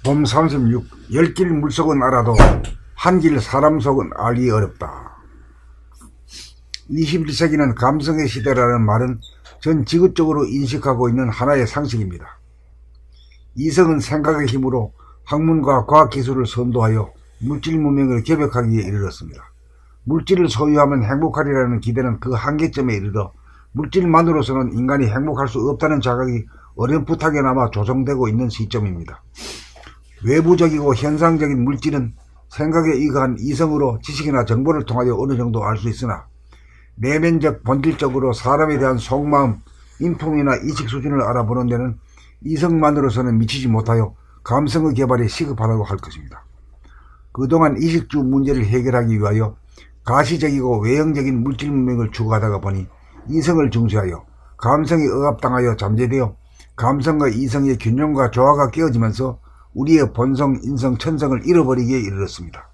봄 36. 열 길 물속은 알아도 한 길 사람 속은 알기 어렵다. 21세기는 감성의 시대라는 말은 전 지구적으로 인식하고 있는 하나의 상식입니다. 이성은 생각의 힘으로 학문과 과학기술을 선도하여 물질 문명을 개벽하기에 이르렀습니다. 물질을 소유하면 행복하리라는 기대는 그 한계점에 이르러 물질만으로서는 인간이 행복할 수 없다는 자각이 어렴풋하게나마 조성되고 있는 시점입니다. 외부적이고 현상적인 물질은 생각에 의거한 이성으로 지식이나 정보를 통하여 어느 정도 알 수 있으나 내면적 본질적으로 사람에 대한 속마음, 인품이나 이식 수준을 알아보는 데는 이성만으로서는 미치지 못하여 감성의 개발이 시급하다고 할 것입니다. 그동안 이식주 문제를 해결하기 위하여 가시적이고 외형적인 물질 문명을 추구하다가 보니 이성을 중시하여 감성이 억압당하여 잠재되어 감성과 이성의 균형과 조화가 깨어지면서 우리의 본성, 인성, 천성을 잃어버리기에 이르렀습니다.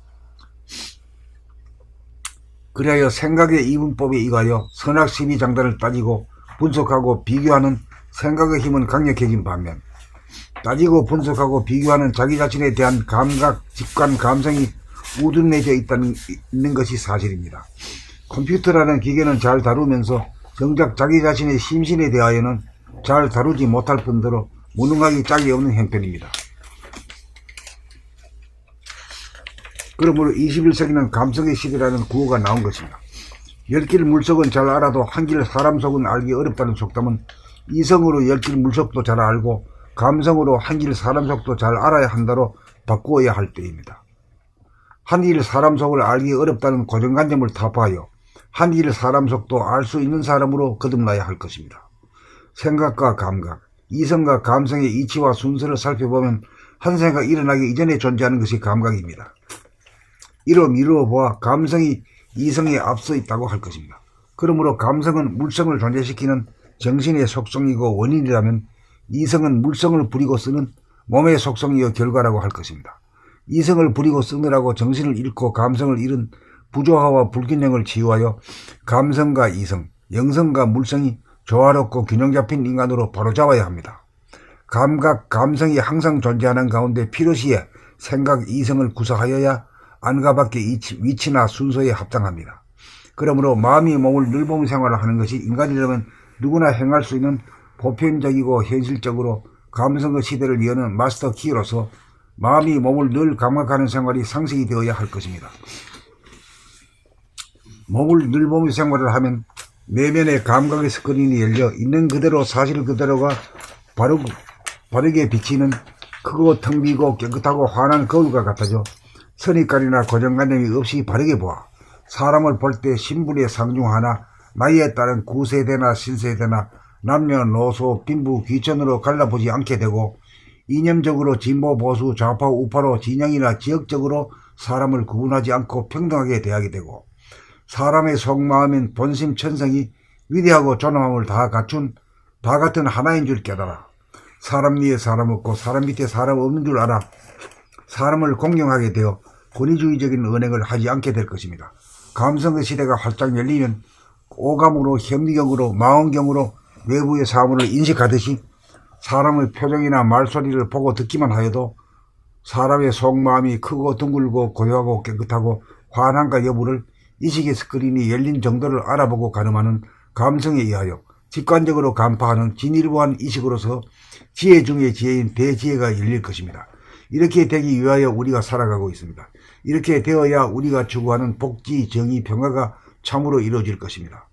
그리하여 생각의 이분법에 의하여 선악 시비 장단을 따지고 분석하고 비교하는 생각의 힘은 강력해진 반면 따지고 분석하고 비교하는 자기 자신에 대한 감각, 직관, 감성이 우둔해져 있는 것이 사실입니다. 컴퓨터라는 기계는 잘 다루면서 정작 자기 자신의 심신에 대하여는 잘 다루지 못할 뿐더러 무능하기 짝이 없는 형편입니다. 그러므로 21세기는 감성의 시대라는 구호가 나온 것입니다. 열 길 물속은 잘 알아도 한 길 사람 속은 알기 어렵다는 속담은 이성으로 열 길 물속도 잘 알고 감성으로 한 길 사람 속도 잘 알아야 한다로 바꾸어야 할 때입니다. 한 길 사람 속을 알기 어렵다는 고정관념을 타파하여 한 길 사람 속도 알 수 있는 사람으로 거듭나야 할 것입니다. 생각과 감각, 이성과 감성의 이치와 순서를 살펴보면 한 생각 일어나기 이전에 존재하는 것이 감각입니다. 이로 미루어 보아 감성이 이성에 앞서 있다고 할 것입니다. 그러므로 감성은 물성을 존재시키는 정신의 속성이고 원인이라면 이성은 물성을 부리고 쓰는 몸의 속성이요 결과라고 할 것입니다. 이성을 부리고 쓰느라고 정신을 잃고 감성을 잃은 부조화와 불균형을 치유하여 감성과 이성, 영성과 물성이 조화롭고 균형 잡힌 인간으로 바로잡아야 합니다. 감각, 감성이 항상 존재하는 가운데 필요시에 생각, 이성을 구사하여야 안과 밖의 위치나 순서에 합당합니다. 그러므로 마음이 몸을 늘보며 생활을 하는 것이 인간이라면 누구나 행할 수 있는 보편적이고 현실적으로 감성의 시대를 여는 마스터 키로서 마음이 몸을 늘 감각하는 생활이 상식이 되어야 할 것입니다. 몸을 늘보며 생활을 하면 내면의 감각의 스크린이 열려 있는 그대로 사실 그대로가 바르게 비치는 크고 텅 비고 깨끗하고 환한 거울과 같아져 선입관이나 고정관념이 없이 바르게 보아 사람을 볼 때 신분의 상중하나 나이에 따른 구세대나 신세대나 남녀노소 빈부 귀천으로 갈라보지 않게 되고 이념적으로 진보 보수 좌파 우파로 진영이나 지역적으로 사람을 구분하지 않고 평등하게 대하게 되고 사람의 속마음인 본심 천성이 위대하고 존엄함을 다 갖춘 다 같은 하나인 줄 깨달아 사람 위에 사람 없고 사람 밑에 사람 없는 줄 알아 사람을 공경하게 되어 권위주의적인 언행을 하지 않게 될 것입니다. 감성의 시대가 활짝 열리면 오감으로 현미경으로 망원경으로 외부의 사물을 인식하듯이 사람의 표정이나 말소리를 보고 듣기만 하여도 사람의 속마음이 크고 둥글고 고요하고 깨끗하고 환한가 여부를 이식의 스크린이 열린 정도를 알아보고 가늠하는 감성에 의하여 직관적으로 간파하는 진일보한 이식으로서 지혜 중의 지혜인 대지혜가 열릴 것입니다. 이렇게 되기 위하여 우리가 살아가고 있습니다. 이렇게 되어야 우리가 추구하는 복지, 정의, 평화가 참으로 이루어질 것입니다.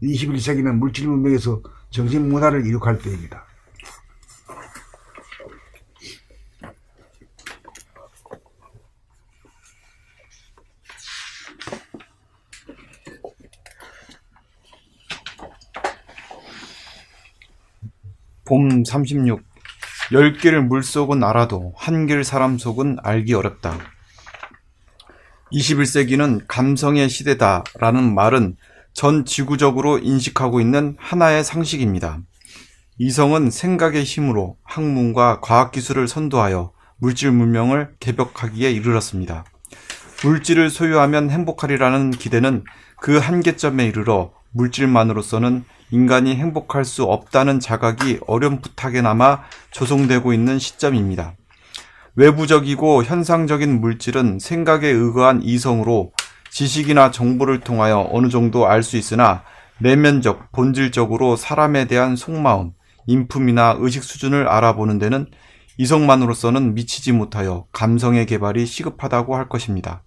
21세기는 물질 문명에서 정신 문화를 이룩할 때입니다. 봄 36. 열 길 물속은 알아도 한 길 사람 속은 알기 어렵다. 21세기는 감성의 시대다라는 말은 전 지구적으로 인식하고 있는 하나의 상식입니다. 이성은 생각의 힘으로 학문과 과학기술을 선도하여 물질 문명을 개벽하기에 이르렀습니다. 물질을 소유하면 행복하리라는 기대는 그 한계점에 이르러 물질만으로서는 인간이 행복할 수 없다는 자각이 어렴풋하게나마 조성되고 있는 시점입니다. 외부적이고 현상적인 물질은 생각에 의거한 이성으로 지식이나 정보를 통하여 어느 정도 알 수 있으나 내면적, 본질적으로 사람에 대한 속마음, 인품이나 의식 수준을 알아보는 데는 이성만으로서는 미치지 못하여 감성의 개발이 시급하다고 할 것입니다.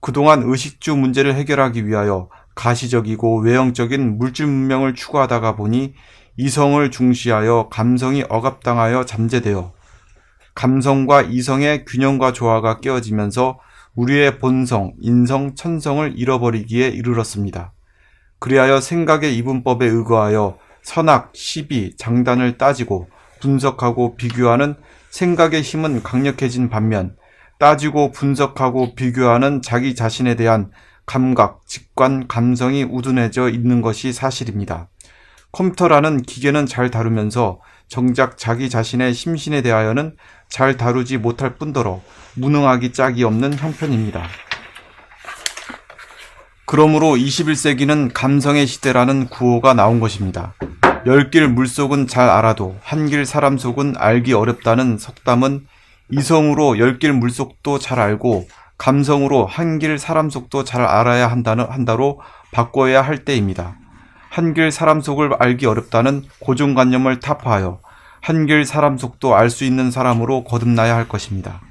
그동안 의식주 문제를 해결하기 위하여 가시적이고 외형적인 물질 문명을 추구하다가 보니 이성을 중시하여 감성이 억압당하여 잠재되어 감성과 이성의 균형과 조화가 깨어지면서 우리의 본성, 인성, 천성을 잃어버리기에 이르렀습니다. 그리하여 생각의 이분법에 의거하여 선악, 시비, 장단을 따지고 분석하고 비교하는 생각의 힘은 강력해진 반면 따지고 분석하고 비교하는 자기 자신에 대한 감각, 직관, 감성이 우둔해져 있는 것이 사실입니다. 컴퓨터라는 기계는 잘 다루면서 정작 자기 자신의 심신에 대하여는 잘 다루지 못할 뿐더러 무능하기 짝이 없는 형편입니다. 그러므로 21세기는 감성의 시대라는 구호가 나온 것입니다. 열길 물속은 잘 알아도 한길 사람 속은 알기 어렵다는 속담은 이성으로 열길 물속도 잘 알고 감성으로 한길 사람 속도 잘 알아야 한다로 바꿔야 할 때입니다. 한길 사람 속을 알기 어렵다는 고정관념을 타파하여 한길 사람 속도 알 수 있는 사람으로 거듭나야 할 것입니다.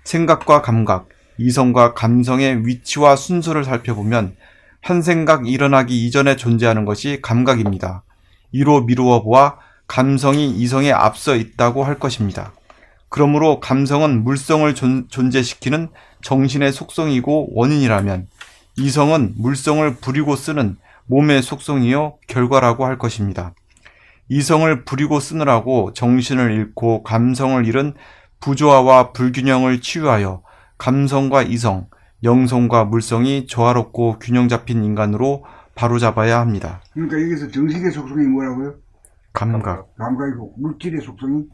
생각과 감각, 이성과 감성의 위치와 순서를 살펴보면 한 생각 일어나기 이전에 존재하는 것이 감각입니다. 이로 미루어 보아 감성이 이성에 앞서 있다고 할 것입니다. 그러므로 감성은 물성을 존재시키는 정신의 속성이고 원인이라면 이성은 물성을 부리고 쓰는 몸의 속성이요 결과라고 할 것입니다. 이성을 부리고 쓰느라고 정신을 잃고 감성을 잃은 부조화와 불균형을 치유하여 감성과 이성, 영성과 물성이 조화롭고 균형 잡힌 인간으로 바로잡아야 합니다. 그러니까 여기서 정신의 속성이 뭐라고요? 감각, 감각이고 물질의 속성이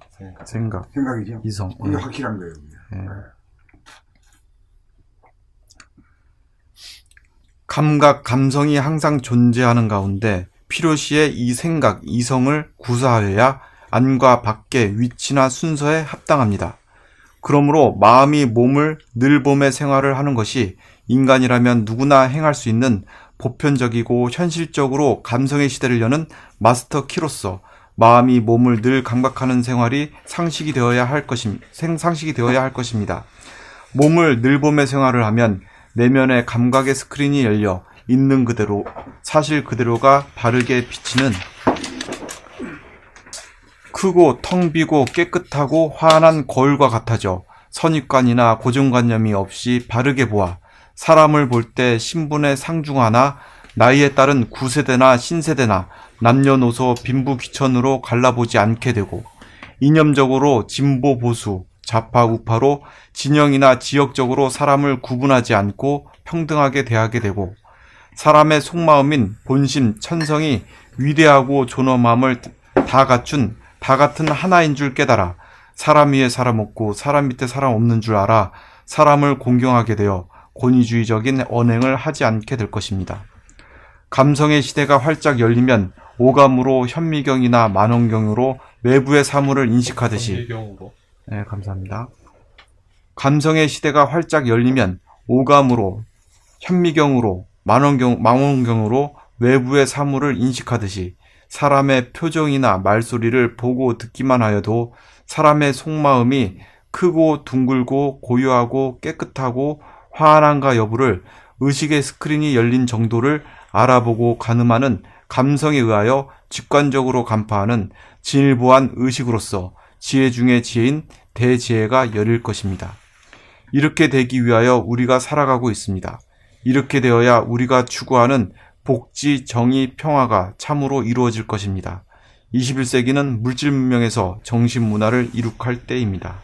생각이죠. 이성. 이게 확실한 거예요. 감각, 감성이 항상 존재하는 가운데 필요시에 이 생각, 이성을 구사하여야 안과 밖의 위치나 순서에 합당합니다. 그러므로 마음이 몸을 늘 몸의 생활을 하는 것이 인간이라면 누구나 행할 수 있는 보편적이고 현실적으로 감성의 시대를 여는 마스터 키로서 마음이 몸을 늘 감각하는 생활이 상식이 되어야 할 것입니다. 몸을 늘 몸의 생활을 하면 내면의 감각의 스크린이 열려 있는 그대로 사실 그대로가 바르게 비치는 크고 텅 비고 깨끗하고 환한 거울과 같아져 선입관이나 고정관념이 없이 바르게 보아 사람을 볼 때 신분의 상중하나 나이에 따른 구세대나 신세대나 남녀노소 빈부귀천으로 갈라보지 않게 되고 이념적으로 진보 보수, 좌파 우파로 진영이나 지역적으로 사람을 구분하지 않고 평등하게 대하게 되고 사람의 속마음인 본심, 천성이 위대하고 존엄함을 다 같은 하나인 줄 깨달아 사람 위에 사람 없고 사람 밑에 사람 없는 줄 알아 사람을 공경하게 되어 권위주의적인 언행을 하지 않게 될 것입니다. 감성의 시대가 활짝 열리면 오감으로 현미경이나 만원경으로 외부의 사물을 인식하듯이 네, 감사합니다. 감성의 시대가 활짝 열리면 오감으로 현미경으로 망원경으로 외부의 사물을 인식하듯이 사람의 표정이나 말소리를 보고 듣기만 하여도 사람의 속마음이 크고 둥글고 고요하고 깨끗하고 환한가 여부를 의식의 스크린이 열린 정도를 알아보고 가늠하는 감성에 의하여 직관적으로 간파하는 진일보한 의식으로서 지혜 중의 지혜인 대지혜가 열릴 것입니다. 이렇게 되기 위하여 우리가 살아가고 있습니다. 이렇게 되어야 우리가 추구하는 복지, 정의, 평화가 참으로 이루어질 것입니다. 21세기는 물질 문명에서 정신 문화를 이룩할 때입니다.